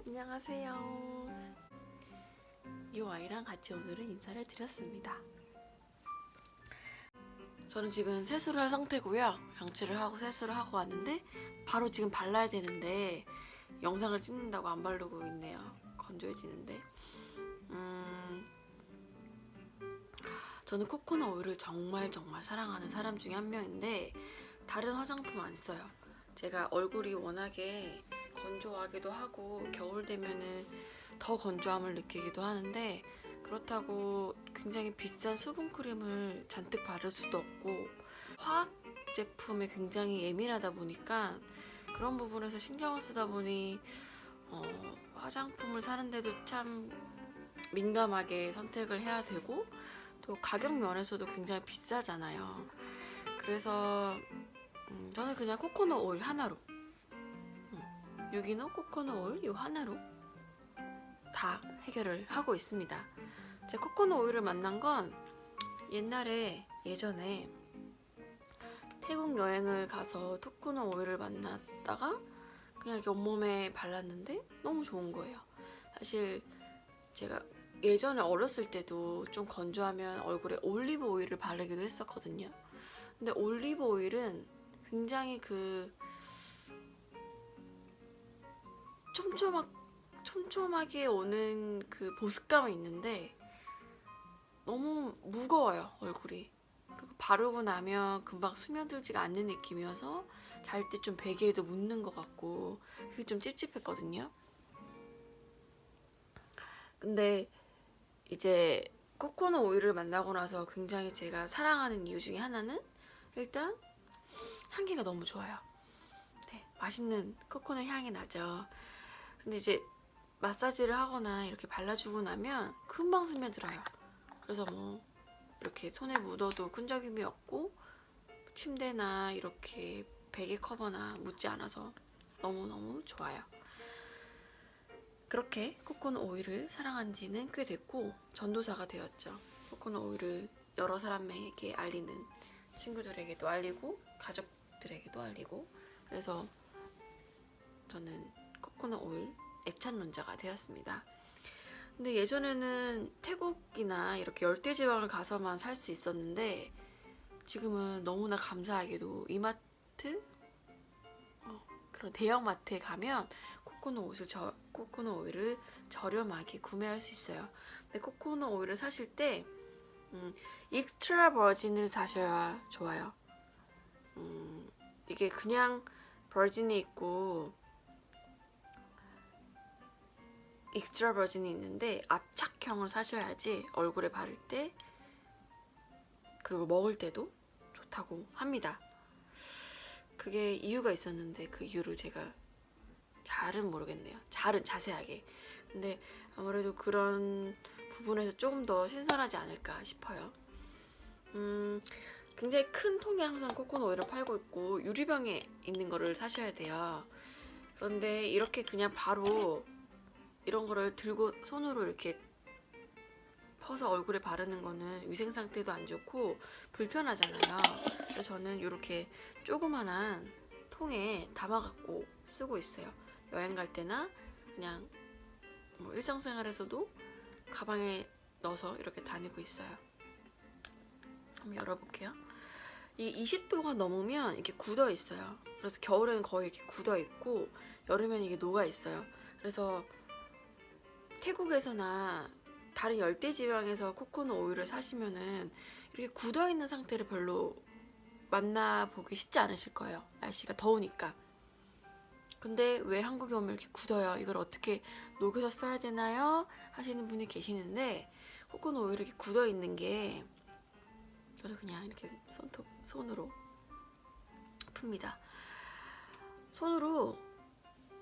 안녕하세요. 이 아이랑 같이 오늘은 인사를 드렸습니다. 저는 지금 세수를 할 상태고요. 양치를 하고 세수를 하고 왔는데 바로 지금 발라야 되는데 영상을 찍는다고 안 바르고 있네요. 건조해지는데. 저는 코코넛 오일을 정말 사랑하는 사람 중에 한 명인데 다른 화장품 안 써요. 제가 얼굴이 워낙에 건조하기도 하고 겨울 되면은 더 건조함을 느끼기도 하는데 그렇다고 굉장히 비싼 수분크림을 잔뜩 바를 수도 없고 화학 제품에 굉장히 예민하다 보니까 그런 부분에서 신경을 쓰다 보니 화장품을 사는데도 참 민감하게 선택을 해야 되고 또 가격 면에서도 굉장히 비싸잖아요. 그래서 저는 그냥 코코넛 오일 하나로 유기농 코코넛 오일 이 하나로 다 해결을 하고 있습니다. 제가 코코넛 오일을 만난 건 예전에 태국 여행을 가서 코코넛 오일을 만났다가 그냥 이렇게 온몸에 발랐는데 너무 좋은 거예요. 사실 제가 예전에 어렸을 때도 좀 건조하면 얼굴에 올리브 오일을 바르기도 했었거든요. 근데 올리브 오일은 굉장히 그 촘촘하게 오는 그 보습감이 있는데 너무 무거워요, 얼굴이. 그리고 바르고 나면 금방 스며들지가 않는 느낌이어서 잘 때 좀 베개에도 묻는 것 같고 그게 좀 찝찝했거든요. 근데 이제 코코넛 오일을 만나고 나서 굉장히 제가 사랑하는 이유 중에 하나는 일단 향기가 너무 좋아요. 네, 맛있는 코코넛 향이 나죠. 근데 이제 마사지를 하거나 이렇게 발라주고 나면 금방 스며들어요. 그래서 뭐 이렇게 손에 묻어도 끈적임이 없고 침대나 이렇게 베개 커버나 묻지 않아서 너무너무 좋아요. 그렇게 코코넛 오일을 사랑한 지는 꽤 됐고 전도사가 되었죠. 코코넛 오일을 여러 사람에게 알리는 친구들에게도 알리고 가족들에게도 알리고 그래서 저는 코코넛 오일 애찬론자가 되었습니다. 근데 예전에는 태국이나 이렇게 열대지방을 가서만 살 수 있었는데 지금은 너무나 감사하게도 이마트? 그런 대형마트에 가면 코코넛 오일을 저렴하게 구매할 수 있어요. 근데 코코넛 오일을 사실 때 익스트라 버진을 사셔야 좋아요. 이게 그냥 버진이 있고 익스트라 버진이 있는데 압착형을 사셔야지 얼굴에 바를 때 그리고 먹을 때도 좋다고 합니다. 그게 이유가 있었는데 그 이유를 제가 잘은 모르겠네요. 잘은 자세하게. 근데 아무래도 그런 부분에서 조금 더 신선하지 않을까 싶어요. 굉장히 큰 통에 항상 코코넛 오일을 팔고 있고 유리병에 있는 거를 사셔야 돼요. 그런데 이렇게 그냥 바로 이런 거를 들고 손으로 이렇게 퍼서 얼굴에 바르는 거는 위생 상태도 안 좋고 불편하잖아요. 그래서 저는 이렇게 조그만한 통에 담아갖고 쓰고 있어요. 여행 갈 때나 그냥 뭐 일상생활에서도 가방에 넣어서 이렇게 다니고 있어요. 한번 열어볼게요. 이 20도가 넘으면 이렇게 굳어 있어요. 그래서 겨울에는 거의 이렇게 굳어 있고 여름에는 이게 녹아 있어요. 그래서 태국에서나 다른 열대지방에서 코코넛 오일을 사시면은 이렇게 굳어 있는 상태를 별로 만나보기 쉽지 않으실 거예요. 날씨가 더우니까. 근데 왜 한국에 오면 이렇게 굳어요? 이걸 어떻게 녹여서 써야 되나요? 하시는 분이 계시는데 코코넛 오일이 이렇게 굳어 있는 게 저도 그냥 이렇게 손으로 풉니다. 손으로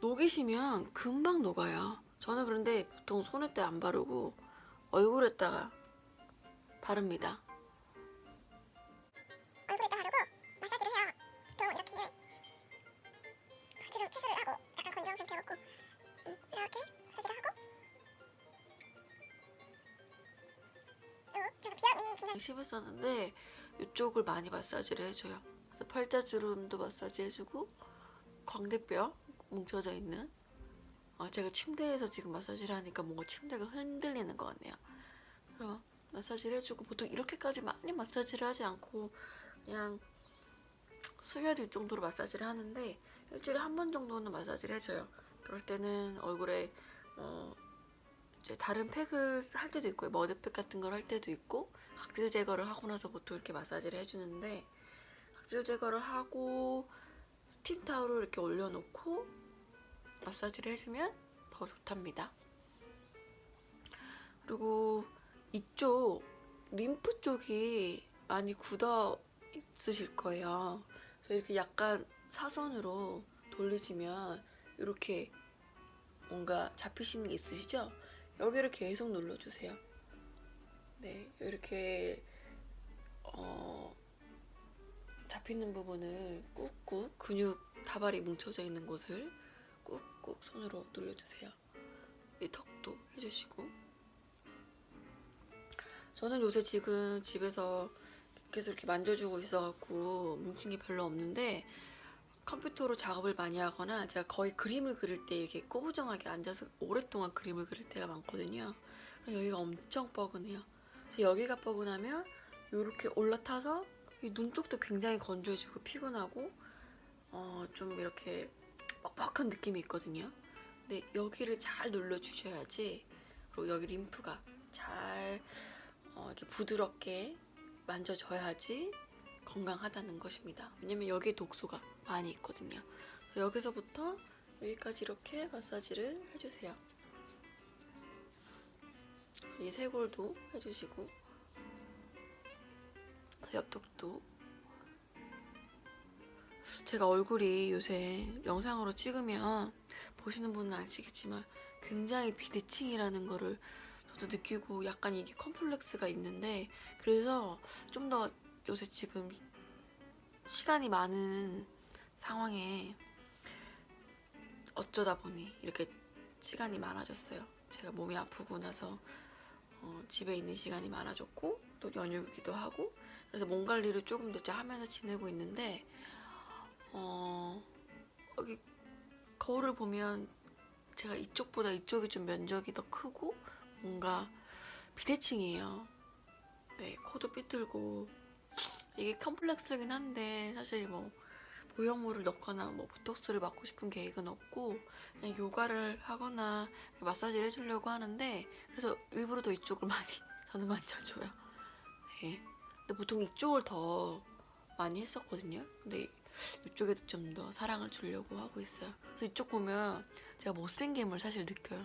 녹이시면 금방 녹아요. 저는 그런데 보통 손에 때 안 바르고 얼굴에다가 바릅니다. 얼굴에다 바르고 마사지를 해요. 보통 이렇게 지금 세수를 하고 약간 건조한 상태였고 이렇게 마사지를 하고 저도 비염이 굉장히 심했었는데 이쪽을 많이 마사지를 해줘요. 그래서 팔자주름도 마사지 해주고 광대뼈 뭉쳐져 있는 제가 침대에서 지금 마사지를 하니까 뭔가 침대가 흔들리는 것 같네요. 그래서 마사지를 해주고, 보통 이렇게까지 많이 마사지를 하지 않고 그냥 스며들 정도로 마사지를 하는데, 일주일에 한 번 정도는 마사지를 해줘요. 그럴 때는 얼굴에 이제 다른 팩을 할 때도 있고요. 머드팩 같은 걸 할 때도 있고, 각질 제거를 하고 나서 보통 이렇게 마사지를 해주는데, 각질 제거를 하고 스팀 타올을 이렇게 올려놓고 마사지를 해주면 더 좋답니다. 그리고 이쪽 림프 쪽이 많이 굳어 있으실 거예요. 그래서 이렇게 약간 사선으로 돌리시면 이렇게 뭔가 잡히시는 게 있으시죠? 여기를 계속 눌러주세요. 네, 이렇게 잡히는 부분을 꾹꾹, 근육 다발이 뭉쳐져 있는 곳을 꾹꾹 손으로 눌러주세요. 이 턱도 해주시고. 저는 요새 지금 집에서 계속 이렇게 만져주고 있어갖고 뭉친 게 별로 없는데, 컴퓨터로 작업을 많이 하거나 제가 거의 그림을 그릴 때 이렇게 꾸부정하게 앉아서 오랫동안 그림을 그릴 때가 많거든요. 그럼 여기가 엄청 뻐근해요. 그래서 여기가 뻐근하면 이렇게 올라타서 이 눈 쪽도 굉장히 건조해지고 피곤하고 좀 이렇게 뻑뻑한 느낌이 있거든요. 근데 여기를 잘 눌러주셔야지, 그리고 여기 림프가 잘 이렇게 부드럽게 만져져야지 건강하다는 것입니다. 왜냐면 여기에 독소가 많이 있거든요. 그래서 여기서부터 여기까지 이렇게 마사지를 해주세요. 이 쇄골도 해주시고, 옆쪽도. 제가 얼굴이 요새 영상으로 찍으면 보시는 분은 아시겠지만 굉장히 비대칭이라는 거를 저도 느끼고, 약간 이게 컴플렉스가 있는데, 그래서 좀 더 요새 지금 시간이 많은 상황에 어쩌다 보니 이렇게 시간이 많아졌어요. 제가 몸이 아프고 나서 집에 있는 시간이 많아졌고, 또 연휴이기도 하고, 그래서 몸 관리를 조금 더 하면서 지내고 있는데, 여기 거울을 보면 제가 이쪽보다 이쪽이 좀 면적이 더 크고 뭔가 비대칭이에요. 네, 코도 삐뚤고. 이게 컴플렉스긴 한데 사실 뭐 보형물을 넣거나 뭐 보톡스를 맞고 싶은 계획은 없고, 그냥 요가를 하거나 마사지를 해주려고 하는데, 그래서 일부러 더 이쪽을 많이 저는 만져줘요. 네. 근데 보통 이쪽을 더 많이 했었거든요. 근데 이쪽에도 좀 더 사랑을 주려고 하고 있어요. 그래서 이쪽 보면 제가 못생김을 사실 느껴요.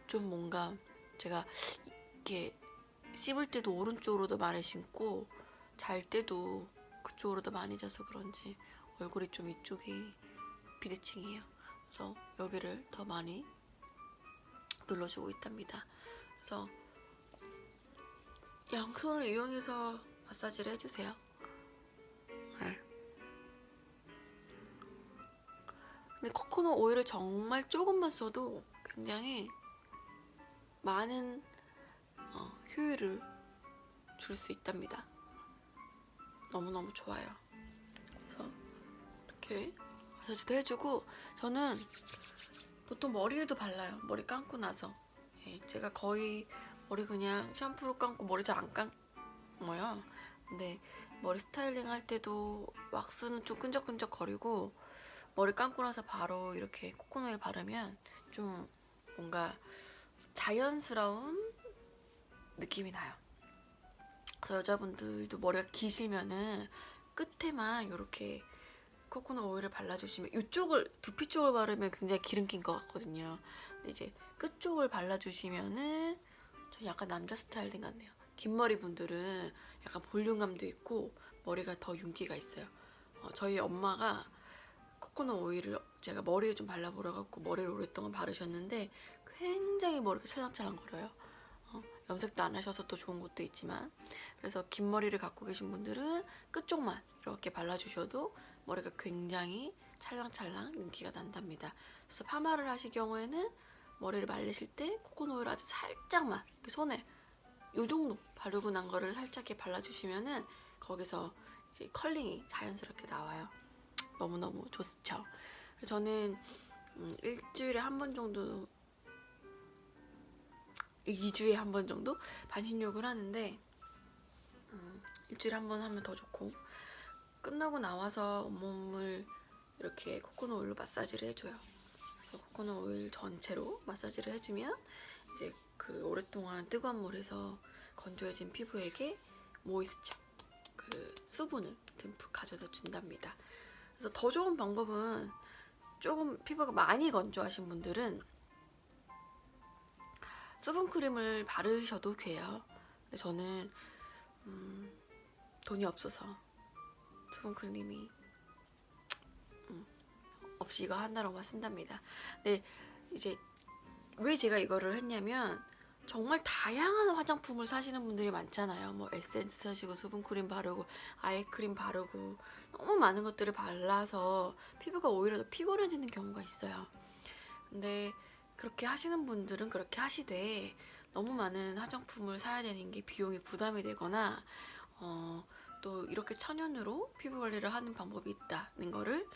좀 뭔가 제가 이렇게 씹을 때도 오른쪽으로 더 많이 씹고, 잘 때도 그쪽으로 더 많이 자서 그런지 얼굴이 좀 이쪽이 비대칭이에요. 그래서 여기를 더 많이 눌러주고 있답니다. 그래서 양손을 이용해서 마사지를 해주세요. 네. 근데 코코넛 오일을 정말 조금만 써도 굉장히 많은 효율을 줄 수 있답니다. 너무너무 좋아요. 그래서 이렇게 마사지도 해주고, 저는 보통 머리에도 발라요. 머리 감고 나서. 예, 제가 거의 머리 그냥 샴푸로 감고 머리 잘 안 감어요. 근데 머리 스타일링 할 때도 왁스는 좀 끈적끈적 거리고, 머리 감고 나서 바로 이렇게 코코넛 오일 바르면 좀 뭔가 자연스러운 느낌이 나요. 그래서 여자분들도 머리가 기시면은 끝에만 이렇게 코코넛 오일을 발라주시면, 이쪽을 두피 쪽을 바르면 굉장히 기름긴 것 같거든요. 근데 이제 끝 쪽을 발라주시면은 저 약간 남자 스타일링 같네요. 긴 머리 분들은 약간 볼륨감도 있고 머리가 더 윤기가 있어요. 저희 엄마가 코코넛 오일을 제가 머리에 좀 발라보려갖고 머리를 오랫동안 바르셨는데 굉장히 머리가 찰랑찰랑거려요. 염색도 안 하셔서 또 좋은 것도 있지만, 그래서 긴 머리를 갖고 계신 분들은 끝쪽만 이렇게 발라주셔도 머리가 굉장히 찰랑찰랑 윤기가 난답니다. 그래서 파마를 하실 경우에는 머리를 말리실 때 코코넛 오일 아주 살짝만 이렇게 손에 요 정도 바르고 난 거를 살짝 이렇게 발라주시면은 거기서 이제 컬링이 자연스럽게 나와요. 너무너무 좋죠. 저는 일주일에 한 번 정도, 2주에 한 번 정도 반신욕을 하는데 일주일에 한 번 하면 더 좋고, 끝나고 나와서 온몸을 이렇게 코코넛 오일로 마사지를 해줘요. 그래서 코코넛 오일 전체로 마사지를 해주면 이제 그 오랫동안 뜨거운 물에서 건조해진 피부에게 모이스처, 그 수분을 듬뿍 가져다 준답니다. 그래서 더 좋은 방법은, 조금 피부가 많이 건조하신 분들은 수분크림을 바르셔도 돼요. 근데 저는 돈이 없어서 수분크림이 없이 이거 하나로만 쓴답니다. 근데 이제 왜 제가 이거를 했냐면, 정말 다양한 화장품을 사시는 분들이 많잖아요. 뭐 에센스 사시고 수분크림 바르고 아이크림 바르고 너무 많은 것들을 발라서 피부가 오히려 더 피곤해지는 경우가 있어요. 근데 그렇게 하시는 분들은 그렇게 하시되, 너무 많은 화장품을 사야 되는 게 비용이 부담이 되거나 또 이렇게 천연으로 피부 관리를 하는 방법이 있다는 거를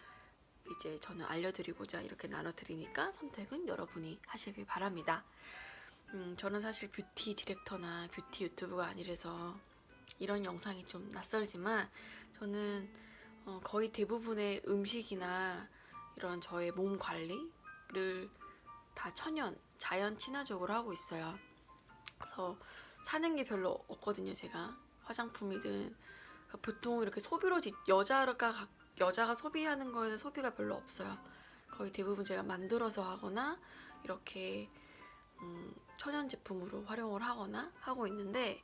이제 저는 알려드리고자 이렇게 나눠드리니까 선택은 여러분이 하시길 바랍니다. 저는 사실 뷰티 디렉터나 뷰티 유튜브가 아니라서 이런 영상이 좀 낯설지만, 저는 거의 대부분의 음식이나 이런 저의 몸 관리를 다 천연, 자연 친화적으로 하고 있어요. 그래서 사는 게 별로 없거든요, 제가. 화장품이든. 그러니까 보통 이렇게 소비로 여자가 소비하는 거에서 소비가 별로 없어요. 거의 대부분 제가 만들어서 하거나 이렇게 천연 제품으로 활용을 하거나 하고 있는데,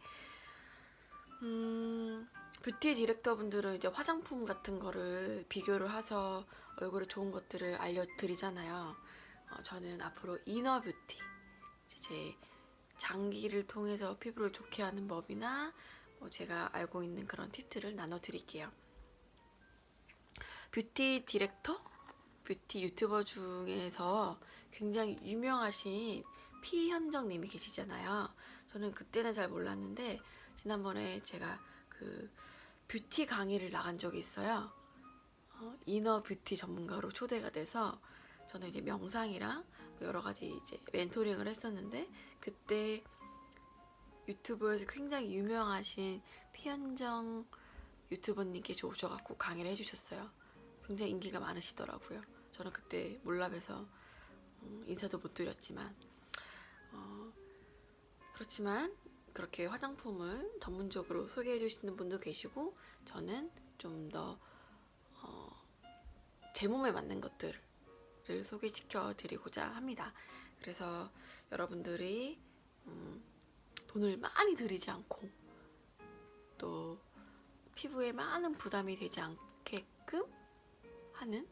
뷰티 디렉터 분들은 이제 화장품 같은 거를 비교를 해서 얼굴에 좋은 것들을 알려드리잖아요. 저는 앞으로 이너 뷰티, 제 장기를 통해서 피부를 좋게 하는 법이나 뭐 제가 알고 있는 그런 팁들을 나눠드릴게요. 뷰티 디렉터? 뷰티 유튜버 중에서 굉장히 유명하신 피현정님이 계시잖아요. 저는 그때는 잘 몰랐는데, 지난번에 제가 그 뷰티 강의를 나간 적이 있어요. 이너 뷰티 전문가로 초대가 돼서 저는 이제 명상이랑 여러 가지 이제 멘토링을 했었는데, 그때 유튜브에서 굉장히 유명하신 피현정 유튜버님께 오셔갖고 강의를 해주셨어요. 굉장히 인기가 많으시더라고요. 저는 그때 몰라봬서 인사도 못 드렸지만, 그렇지만 그렇게 화장품을 전문적으로 소개해 주시는 분도 계시고, 저는 좀 더 제 몸에 맞는 것들을 소개시켜 드리고자 합니다. 그래서 여러분들이 돈을 많이 들이지 않고 또 피부에 많은 부담이 되지 않게끔 하는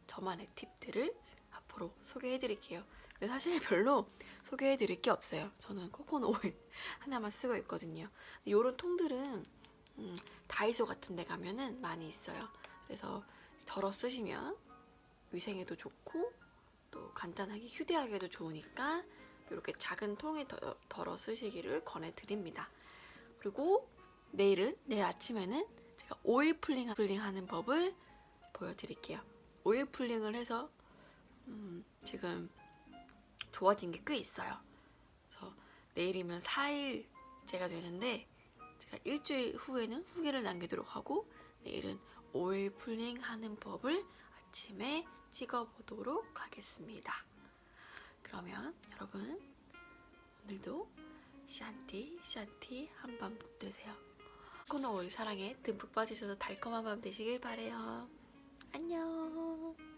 저만의 팁들을 앞으로 소개해 드릴게요. 근데 사실 별로 소개해 드릴 게 없어요. 저는 코코넛 오일 하나만 쓰고 있거든요. 이런 통들은 다이소 같은 데 가면은 많이 있어요. 그래서 덜어 쓰시면 위생에도 좋고 또 간단하게 휴대하기도 좋으니까 이렇게 작은 통에 덜어 쓰시기를 권해드립니다. 그리고 내일 아침에는 제가 오일 풀링 하는 법을 보여드릴게요. 오일 풀링을 해서 지금 좋아진 게 꽤 있어요. 그래서 내일이면 4일째가 되는데, 제가 일주일 후에는 후기를 남기도록 하고, 내일은 오일 풀링 하는 법을 아침에 찍어보도록 하겠습니다. 그러면 여러분, 오늘도 샨티 한밤 되세요. 코코넛 오일 사랑에 듬뿍 빠지셔서 달콤한 밤 되시길 바래요. 안녕.